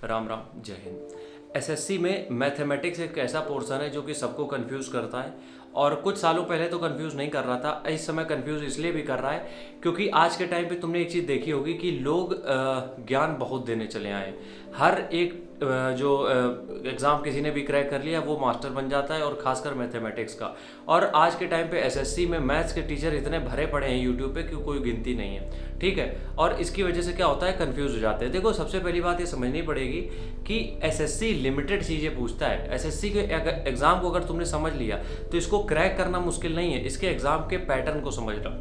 राम राम, जय हिंद। एसएससी में मैथमेटिक्स एक ऐसा पोर्शन है जो कि सबको कंफ्यूज करता है, और कुछ सालों पहले तो कंफ्यूज नहीं कर रहा था। इस समय कंफ्यूज इसलिए भी कर रहा है क्योंकि आज के टाइम पे तुमने एक चीज़ देखी होगी कि लोग ज्ञान बहुत देने चले आए हैं। हर एक जो एग्ज़ाम किसी ने भी क्रैक कर लिया वो मास्टर बन जाता है, और खासकर मैथमेटिक्स का। और आज के टाइम पे एसएससी में मैथ्स के टीचर इतने भरे पड़े हैं यूट्यूब पे कि कोई गिनती नहीं है, ठीक है। और इसकी वजह से क्या होता है, कंफ्यूज हो जाते हैं। देखो, सबसे पहली बात ये समझनी पड़ेगी कि एसएससी लिमिटेड चीज़ें पूछता है। एसएससी के एग्ज़ाम को अगर तुमने समझ लिया तो इसको क्रैक करना मुश्किल नहीं है, इसके एग्ज़ाम के पैटर्न को समझना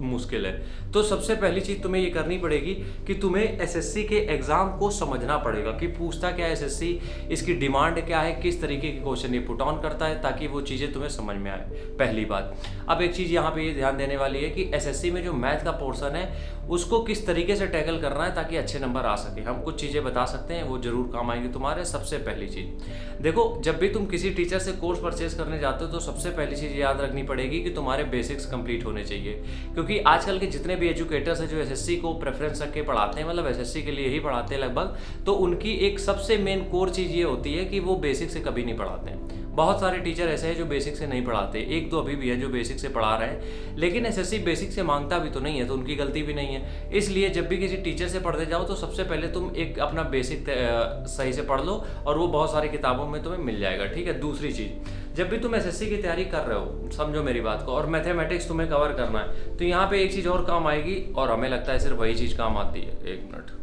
मुश्किल है। तो सबसे पहली चीज़ तुम्हें ये करनी पड़ेगी कि तुम्हें एसएससी के एग्ज़ाम को समझना पड़ेगा कि पूछता क्या है एसएससी, इसकी डिमांड क्या है, किस तरीके के क्वेश्चन ये पुट ऑन करता है, ताकि वो चीज़ें तुम्हें समझ में आए, पहली बात। अब एक चीज़ यहाँ पे ये ध्यान देने वाली है कि एसएससी में जो मैथ का पोर्शन है उसको किस तरीके से टैकल करना है ताकि अच्छे नंबर आ सके। हम कुछ चीज़ें बता सकते हैं, वो जरूर काम आएंगी तुम्हारे। सबसे पहली चीज़ देखो, जब भी तुम किसी टीचर से कोर्स परचेज करने जाते हो तो सबसे पहली चीज़ याद रखनी पड़ेगी कि तुम्हारे बेसिक्स कंप्लीट होने चाहिए। क्योंकि आजकल के जितने भी एजुकेटर्स हैं जो एसएससी को प्रेफरेंस रख के पढ़ाते हैं, मतलब एसएससी के लिए ही पढ़ाते हैं लगभग, तो उनकी एक सबसे मेन कोर चीज़ ये होती है कि वो बेसिक से कभी नहीं पढ़ाते हैं। बहुत सारे टीचर ऐसे हैं जो बेसिक से नहीं पढ़ाते, एक दो अभी भी है जो बेसिक से पढ़ा रहे हैं, लेकिन एसएससी बेसिक से मांगता भी तो नहीं है, तो उनकी गलती भी नहीं है। इसलिए जब भी किसी टीचर से पढ़ते जाओ तो सबसे पहले तुम एक अपना बेसिक सही से पढ़ लो, और वो बहुत सारी किताबों में तुम्हें मिल जाएगा, ठीक है। दूसरी चीज़, जब भी तुम एसएससी की तैयारी कर रहे हो, समझो मेरी बात को, और मैथमेटिक्स तुम्हें कवर करना है, तो यहाँ पे एक चीज़ और काम आएगी, और हमें लगता है सिर्फ वही चीज़ काम आती है। एक मिनट,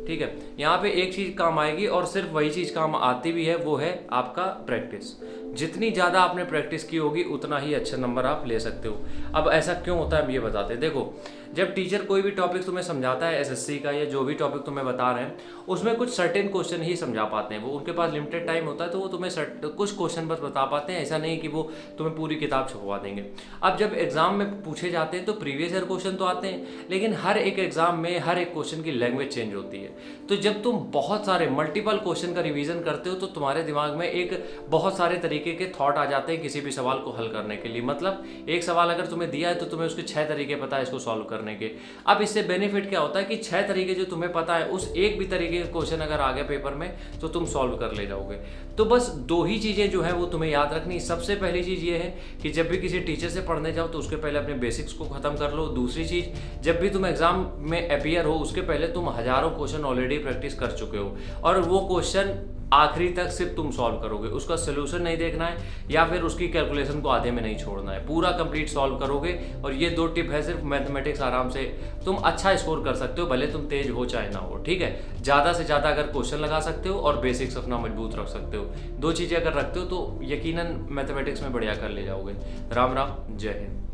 ठीक है। यहाँ पे एक चीज़ काम आएगी और सिर्फ वही चीज़ काम आती भी है, वो है आपका प्रैक्टिस। जितनी ज़्यादा आपने प्रैक्टिस की होगी उतना ही अच्छे नंबर आप ले सकते हो। अब ऐसा क्यों होता है हम ये बताते हैं। देखो, जब टीचर कोई भी टॉपिक तुम्हें समझाता है एसएससी का, या जो भी टॉपिक तुम्हें बता रहे हैं, उसमें कुछ सर्टेन क्वेश्चन ही समझा पाते हैं। वो उनके पास लिमिटेड टाइम होता है, तो वो तुम्हें कुछ क्वेश्चन बस बता पाते हैं। ऐसा नहीं कि वो तुम्हें पूरी किताब छपवा देंगे। अब जब एग्जाम में पूछे जाते हैं तो प्रीवियस ईयर क्वेश्चन तो आते हैं, लेकिन हर एक एग्जाम में हर एक क्वेश्चन की लैंग्वेज चेंज होती है। तो जब तुम बहुत सारे मल्टीपल क्वेश्चन का रिवीजन करते हो तो तुम्हारे दिमाग में एक बहुत सारे तरीके के थॉट आ जाते हैं किसी भी सवाल को हल करने के लिए। मतलब एक सवाल अगर तुम्हें दिया है तो तुम्हें उसके 6 तरीके पता है इसको सॉल्व करने के। अब इससे बेनिफिट क्या होता है कि 6 तरीके जो तुम्हें पता है, उस एक भी तरीके का क्वेश्चन अगर आ गया पेपर में तो तुम सॉल्व कर ले जाओगे। तो बस 2 ही चीज़ें जो है वो तुम्हें याद रखनी। सबसे पहली चीज़ ये है कि जब भी किसी टीचर से पढ़ने जाओ तो उसके पहले अपने बेसिक्स को खत्म कर लो। दूसरी चीज़, जब भी तुम एग्जाम में अपीयर हो उसके पहले तुम हजारों क्वेश्चन ऑलरेडी प्रैक्टिस कर चुके हो, और वो क्वेश्चन आखिरी तक सिर्फ तुम सॉल्व करोगे, उसका सोल्यूशन नहीं देखना है, या फिर उसकी कैलकुलेशन को आधे में नहीं छोड़ना है, पूरा कंप्लीट सॉल्व करोगे। और ये 2 टिप है सिर्फ, मैथमेटिक्स आराम से तुम अच्छा स्कोर कर सकते हो, भले तुम तेज हो चाहे ना हो, ठीक है। ज़्यादा से ज़्यादा अगर क्वेश्चन लगा सकते हो और बेसिक्स अपना मजबूत रख सकते हो, 2 चीज़ें अगर रखते हो तो यकीनन मैथमेटिक्स में बढ़िया कर ले जाओगे। राम राम, जय हिंद।